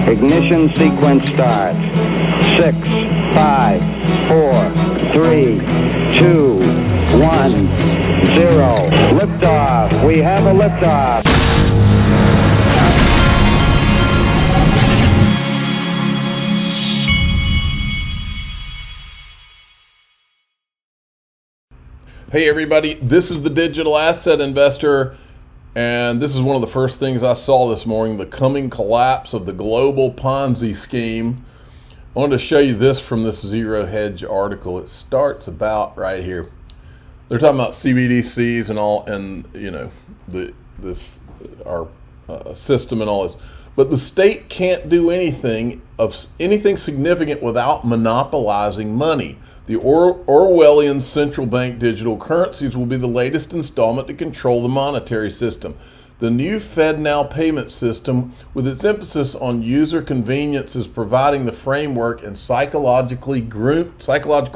Ignition sequence starts. 6, 5, 4, 3, 2, 1, 0. Liftoff. We have a liftoff. Hey everybody, this is the Digital Asset Investor, and this is one of the first things I saw this morning, the coming collapse of the global Ponzi scheme. I wanted to show you this from this Zero Hedge article. It starts about right here. They're talking about CBDCs and all, and you know, our system and all this. But the state can't do anything significant without monopolizing money. The Orwellian central bank digital currencies will be the latest installment to control the monetary system. The new FedNow payment system, with its emphasis on user convenience, is providing the framework and psychological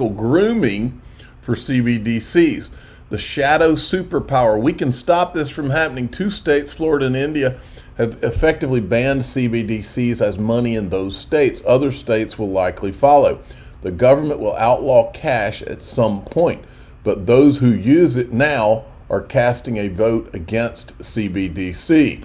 grooming for CBDCs. The shadow superpower. We can stop this from happening. 2 states, Florida and India, have effectively banned CBDCs as money in those states. Other states will likely follow. The government will outlaw cash at some point, but those who use it now are casting a vote against CBDC.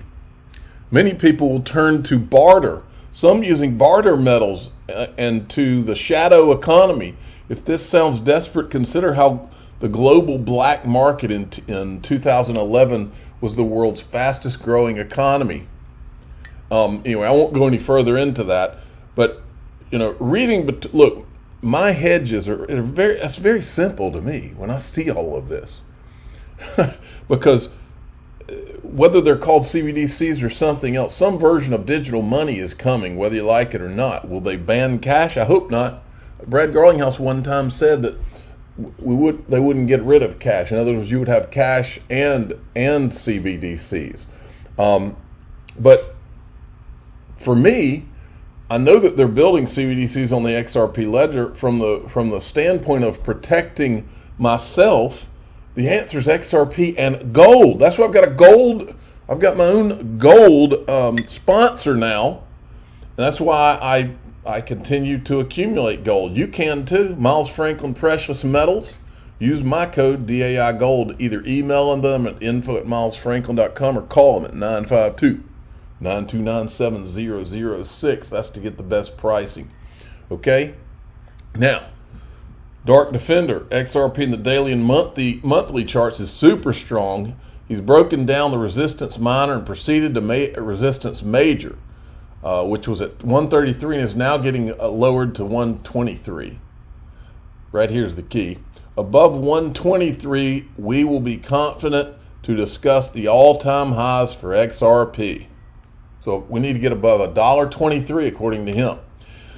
Many people will turn to barter, some using barter metals and to the shadow economy. If this sounds desperate, consider how the global black market in 2011 was the world's fastest growing economy. Anyway, I won't go any further into that, but look, my hedges that's very simple to me when I see all of this. Because whether they're called CBDCs or something else, some version of digital money is coming, whether you like it or not. Will they ban cash? I hope not. Brad Garlinghouse one time said that they wouldn't get rid of cash. In other words, you would have cash and CBDCs. But for me, I know that they're building CBDCs on the XRP ledger from the standpoint of protecting myself. The answer is XRP and gold. That's why I've got my own gold sponsor now. And that's why I continue to accumulate gold. You can too. Miles Franklin Precious Metals. Use my code DAI Gold. Either email them at info@milesfranklin.com or call them at 952-929-7006. That's to get the best pricing. Okay? Now, Dark Defender, XRP in the daily and monthly charts is super strong. He's broken down the resistance minor and proceeded to resistance major, which was at 133 and is now getting lowered to 123. Right here's the key. Above 123, we will be confident to discuss the all-time highs for XRP. So we need to get above $1.23 according to him.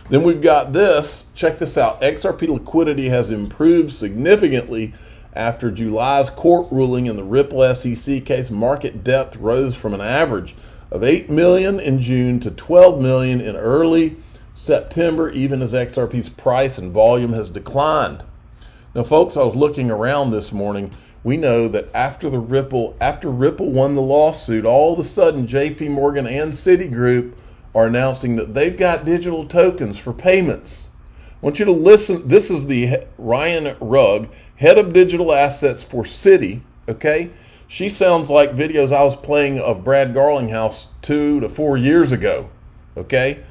Then we've got this. Check this out. XRP liquidity has improved significantly after July's court ruling in the Ripple SEC case. Market depth rose from an average of 8 million in June to 12 million in early September, even as XRP's price and volume has declined. Now, folks, I was looking around this morning. We know that after Ripple won the lawsuit, all of a sudden JP Morgan and Citigroup are announcing that they've got digital tokens for payments. I want you to listen. This is the Ryan Rugg, head of digital assets for Citi. Okay, she sounds like videos I was playing of Brad Garlinghouse 2 to 4 years ago. Okay,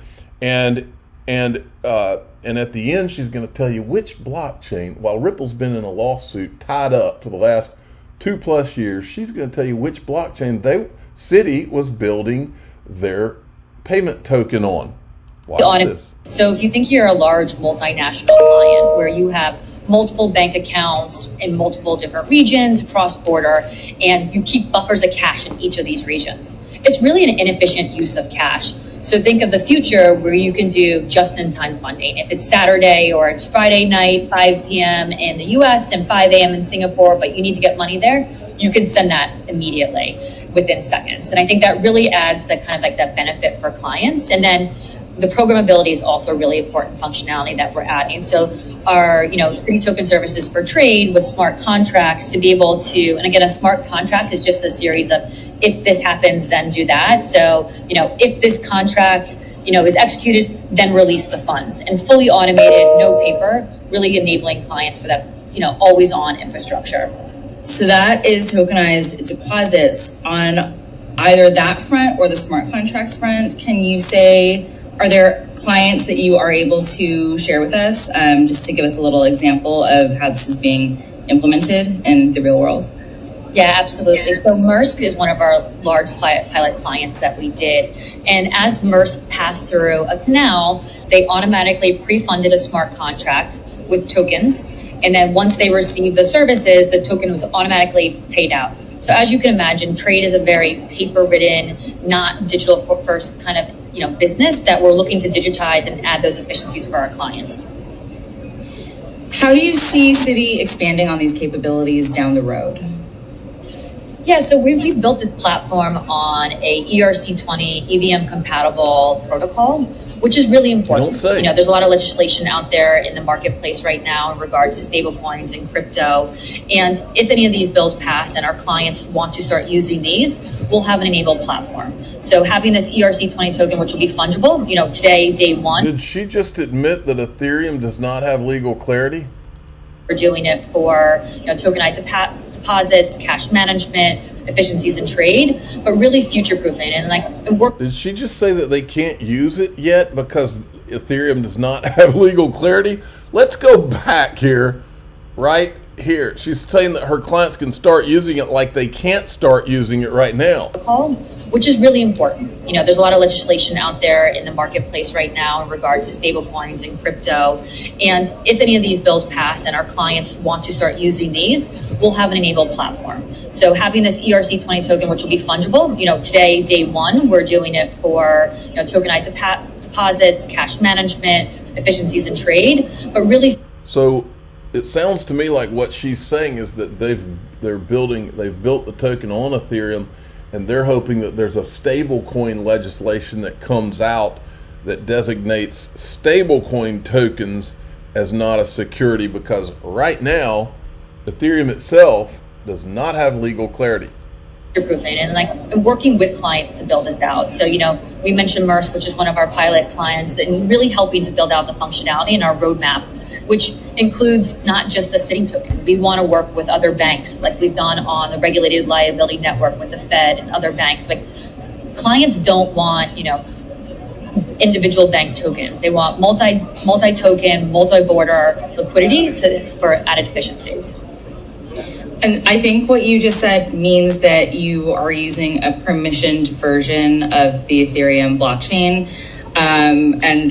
and at the end she's going to tell you which blockchain. While Ripple's been in a lawsuit tied up for the last 2+ years, she's going to tell you which blockchain Citi was building their payment token on. Watch this. So if you think you're a large multinational client where you have multiple bank accounts in multiple different regions, cross-border, and you keep buffers of cash in each of these regions, it's really an inefficient use of cash. So think of the future where you can do just-in-time funding. If it's Saturday or it's Friday night, 5 p.m. in the US and 5 a.m. in Singapore, but you need to get money there, you can send that immediately within seconds. And I think that really adds that kind of like that benefit for clients. And then the programmability is also a really important functionality that we're adding. So our, security token services for trade with smart contracts to be able to, and again, a smart contract is just a series of, if this happens, then do that. So, if this contract, is executed, then release the funds, and fully automated, no paper, really enabling clients for that, always on infrastructure. So that is tokenized deposits. On either that front or the smart contracts front, can you say, are there clients that you are able to share with us, just to give us a little example of how this is being implemented in the real world? Yeah, absolutely. So Maersk is one of our large pilot clients that we did. And as Maersk passed through a canal, they automatically pre-funded a smart contract with tokens. And then once they received the services, the token was automatically paid out. So as you can imagine, trade is a very paper-ridden, not digital first kind of business that we're looking to digitize and add those efficiencies for our clients. How do you see Citi expanding on these capabilities down the road? Yeah, so we've built a platform on a ERC20 EVM compatible protocol, which is really important. There's a lot of legislation out there in the marketplace right now in regards to stable coins and crypto. And if any of these bills pass and our clients want to start using these, we'll have an enabled platform. So having this ERC20 token, which will be fungible, today, day one. Did she just admit that Ethereum does not have legal clarity? We're doing it for tokenized deposits, cash management, efficiencies in trade, but really future-proofing and work. Did she just say that they can't use it yet because Ethereum does not have legal clarity? Let's go back here, right here. She's saying that her clients can start using it like they can't start using it right now. Which is really important. There's a lot of legislation out there in the marketplace right now in regards to stable coins and crypto. And if any of these bills pass and our clients want to start using these, we'll have an enabled platform. So having this ERC20 token, which will be fungible, today, day one, we're doing it for tokenized deposits, cash management, efficiencies in trade, but really. So it sounds to me like what she's saying is that they've built the token on Ethereum, and they're hoping that there's a stablecoin legislation that comes out that designates stablecoin tokens as not a security, because right now Ethereum itself does not have legal clarity. Proofing and working with clients to build this out. So, we mentioned Maersk, which is one of our pilot clients, and really helping to build out the functionality in our roadmap, which includes not just a Citi token. We want to work with other banks, like we've done on the regulated liability network with the Fed and other banks. Like, clients don't want, individual bank tokens. They want multi-token, multi-border liquidity for added efficiencies. And I think what you just said means that you are using a permissioned version of the Ethereum blockchain. And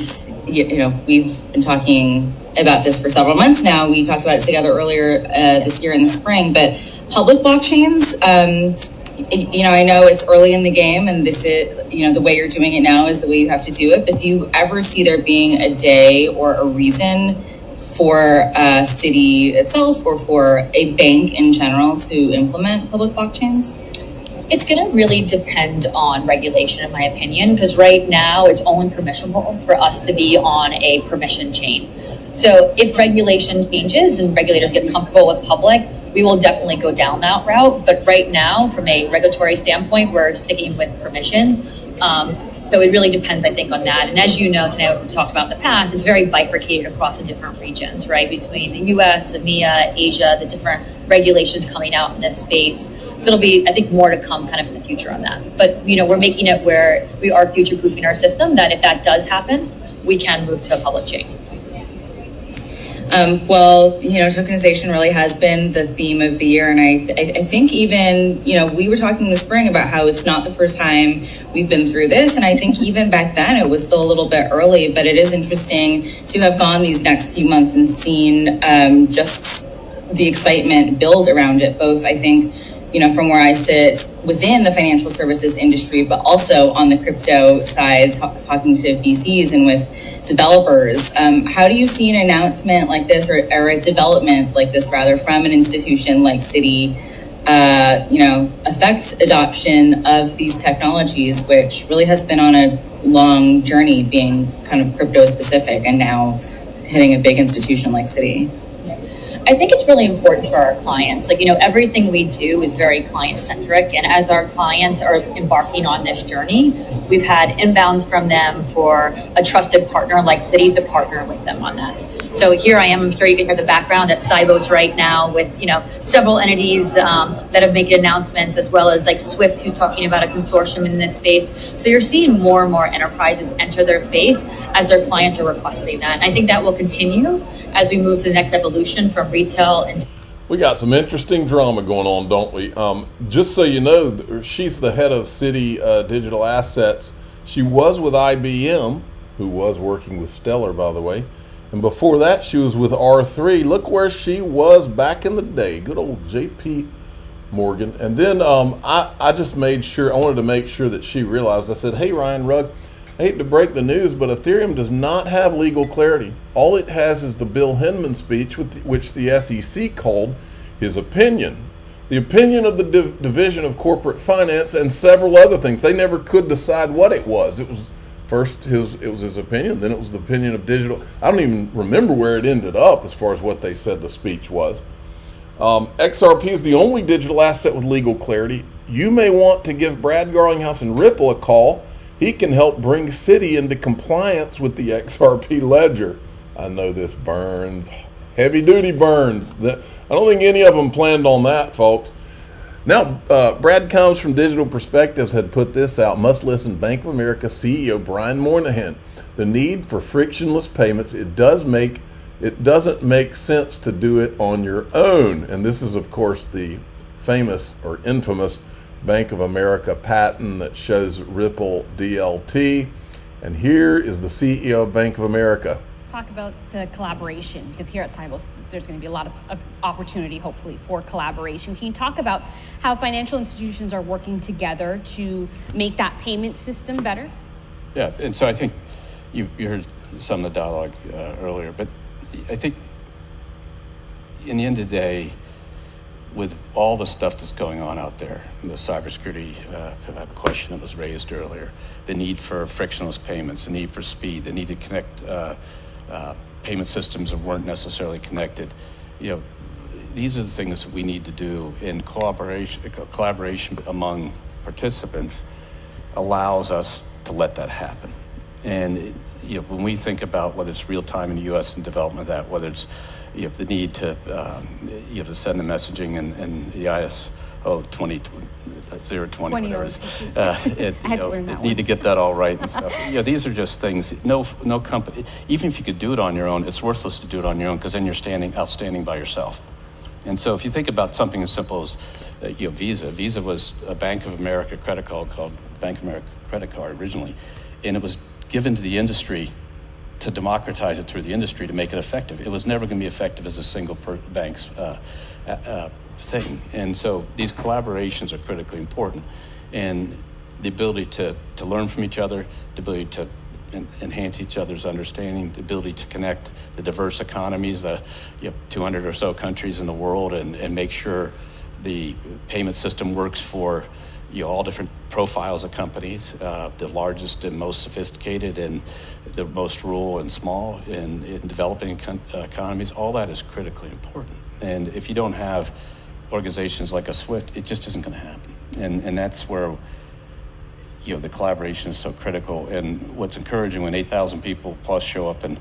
we've been talking about this for several months now. We talked about it together earlier this year in the spring, but public blockchains, I know it's early in the game, and this is, the way you're doing it now is the way you have to do it. But do you ever see there being a day or a reason for Citi itself or for a bank in general to implement public blockchains? It's going to really depend on regulation, in my opinion, because right now it's only permissible for us to be on a permission chain. So if regulation changes and regulators get comfortable with public, we will definitely go down that route. But right now, from a regulatory standpoint, we're sticking with permission. So it really depends, I think, on that. And as you know, today we've talked about in the past, it's very bifurcated across the different regions, right? Between the US, EMEA, Asia, the different regulations coming out in this space. So it'll be, I think, more to come kind of in the future on that. But, we're making it where we are future-proofing our system, that if that does happen, we can move to a public chain. Tokenization really has been the theme of the year. And I think even, we were talking in the spring about how it's not the first time we've been through this. And I think even back then it was still a little bit early, but it is interesting to have gone these next few months and seen just the excitement build around it. Both, I think, from where I sit within the financial services industry, but also on the crypto side, talking to VCs and with developers. How do you see an announcement like this, or a development like this, rather, from an institution like Citi, affect adoption of these technologies, which really has been on a long journey being kind of crypto specific and now hitting a big institution like Citi? I think it's really important for our clients. Like, everything we do is very client centric. And as our clients are embarking on this journey, we've had inbounds from them for a trusted partner like Citi to partner with them on this. So here I am. I'm sure you can hear the background at Sibos right now with, several entities that have made announcements, as well as like Swift, who's talking about a consortium in this space. So you're seeing more and more enterprises enter their space as their clients are requesting that. And I think that will continue as we move to the next evolution from retail. And we got some interesting drama going on, don't we? Just so you know, she's the head of Citi Digital Assets. She was with IBM, who was working with Stellar, by the way. And before that, she was with R3. Look where she was back in the day. Good old JP Morgan. And then I just wanted to make sure that she realized. I said, hey, Ryan Rugg, I hate to break the news, but Ethereum does not have legal clarity. All it has is the Bill Hinman speech, which the SEC called his opinion. The opinion of the Division of Corporate Finance and several other things. They never could decide what it was. It was first it was his opinion, then it was the opinion of digital. I don't even remember where it ended up as far as what they said the speech was. XRP is the only digital asset with legal clarity. You may want to give Brad Garlinghouse and Ripple a call. He can help bring Citi into compliance with the XRP ledger. I know this burns. Heavy duty burns. I don't think any of them planned on that, folks. Now, Brad Combs from Digital Perspectives had put this out. Must listen, Bank of America CEO Brian Moynihan. The need for frictionless payments, it doesn't make sense to do it on your own. And this is, of course, the famous or infamous Bank of America patent that shows Ripple DLT. And here is the CEO of Bank of America. Talk about collaboration, because here at Sibos there's going to be a lot of opportunity, hopefully, for collaboration. Can you talk about how financial institutions are working together to make that payment system better? Yeah, and so I think you heard some of the dialogue earlier, but I think in the end of the day, with all the stuff that's going on out there, the cybersecurity question that was raised earlier, the need for frictionless payments, the need for speed, the need to connect payment systems that weren't necessarily connected. These are the things that we need to do in collaboration among participants allows us to let that happen. And when we think about whether it's real time in the U.S. and development of that, whether it's the need to to send the messaging and the ISO 020 need to get that all right and stuff. These are just things. No company, even if you could do it on your own, it's worthless to do it on your own, because then you're outstanding by yourself. And so if you think about something as simple as Visa. Visa was a Bank of America credit card called Bank of America credit card originally, and it was given to the industry to democratize it through the industry to make it effective. It was never going to be effective as a single bank's thing. And so these collaborations are critically important, and the ability to learn from each other, the ability to enhance each other's understanding, the ability to connect the diverse economies, the 200 or so countries in the world, and make sure the payment system works for all different profiles of companies, the largest and most sophisticated and the most rural and small in developing economies. All that is critically important. And if you don't have organizations like a SWIFT, it just isn't going to happen. And that's where the collaboration is so critical. And what's encouraging, when 8,000 people plus show up in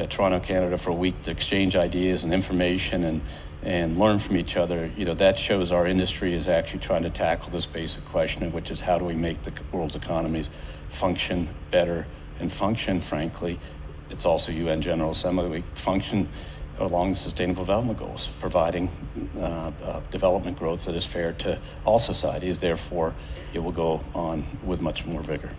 Toronto, Canada for a week to exchange ideas and information and learn from each other, that shows our industry is actually trying to tackle this basic question, which is how do we make the world's economies function better and function, frankly, it's also UN General Assembly, function along the Sustainable Development Goals, providing development growth that is fair to all societies. Therefore, it will go on with much more vigor.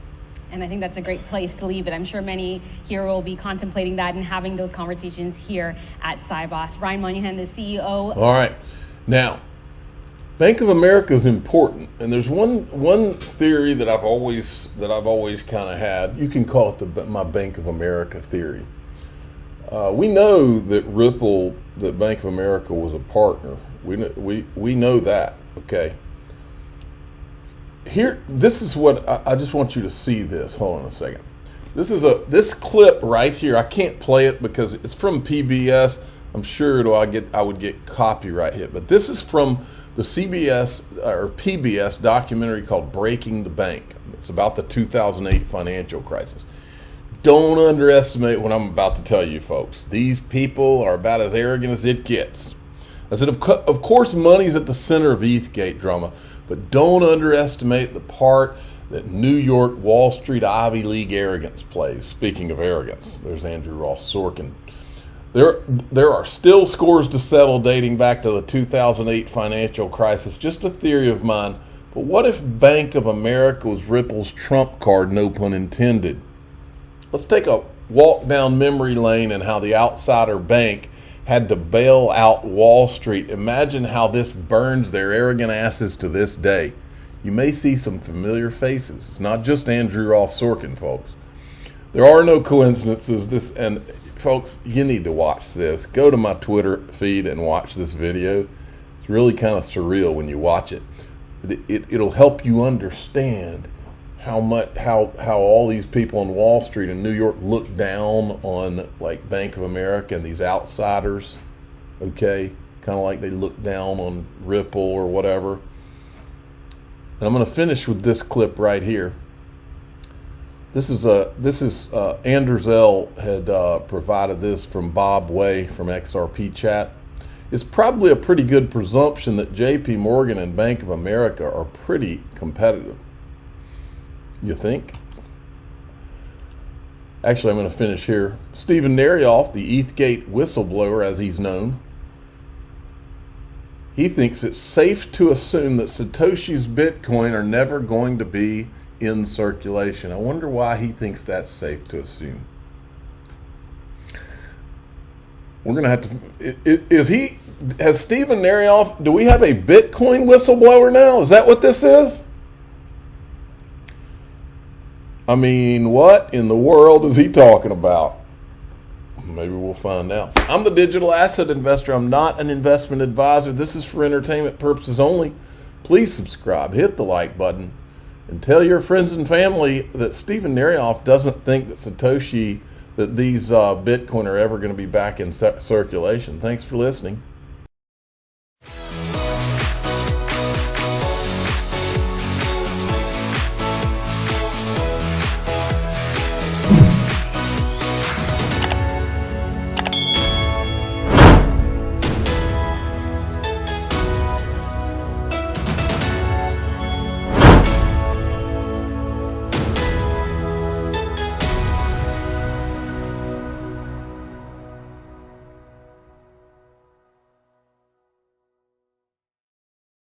And I think that's a great place to leave it. I'm sure many here will be contemplating that and having those conversations here at Sibos. Brian Moynihan, the CEO. All right. Now, Bank of America is important, and there's one theory that I've always kind of had. You can call it my Bank of America theory. We know that Bank of America was a partner. We know that. Okay. Here, this is what I just want you to see. This. Hold on a second. This clip right here. I can't play it because it's from PBS. I'm sure I would get copyright hit. But this is from the CBS or PBS documentary called Breaking the Bank. It's about the 2008 financial crisis. Don't underestimate what I'm about to tell you, folks. These people are about as arrogant as it gets. I said, of course, money's at the center of ETHgate drama, but don't underestimate the part that New York Wall Street Ivy League arrogance plays. Speaking of arrogance, there's Andrew Ross Sorkin. There are still scores to settle dating back to the 2008 financial crisis. Just a theory of mine, but what if Bank of America was Ripple's trump card, no pun intended? Let's take a walk down memory lane and how the outsider bank had to bail out Wall Street. Imagine how this burns their arrogant asses to this day. You may see some familiar faces. It's not just Andrew Ross Sorkin, folks. There are no coincidences. And folks, you need to watch this. Go to my Twitter feed and watch this video. It's really kind of surreal when you watch it. It'll help you understand how all these people on Wall Street in New York look down on like Bank of America and these outsiders. Okay, kind of like they look down on Ripple or whatever. And I'm going to finish with this clip right here. This is Anders L had provided this from Bob Way from XRP chat. It's probably a pretty good presumption that JP Morgan and Bank of America are pretty competitive. You think? Actually, I'm going to finish here. Stephen Narioff, the ETHgate whistleblower as he's known, he thinks it's safe to assume that Satoshi's Bitcoin are never going to be in circulation. I wonder why he thinks that's safe to assume. We're going to have to... Has Stephen Narioff... Do we have a Bitcoin whistleblower now? Is that what this is? I mean, what in the world is he talking about? Maybe we'll find out. I'm the digital asset investor. I'm not an investment advisor. This is for entertainment purposes only. Please subscribe, hit the like button, and tell your friends and family that Stephen Narioff doesn't think that these Bitcoin are ever going to be back in circulation. Thanks for listening.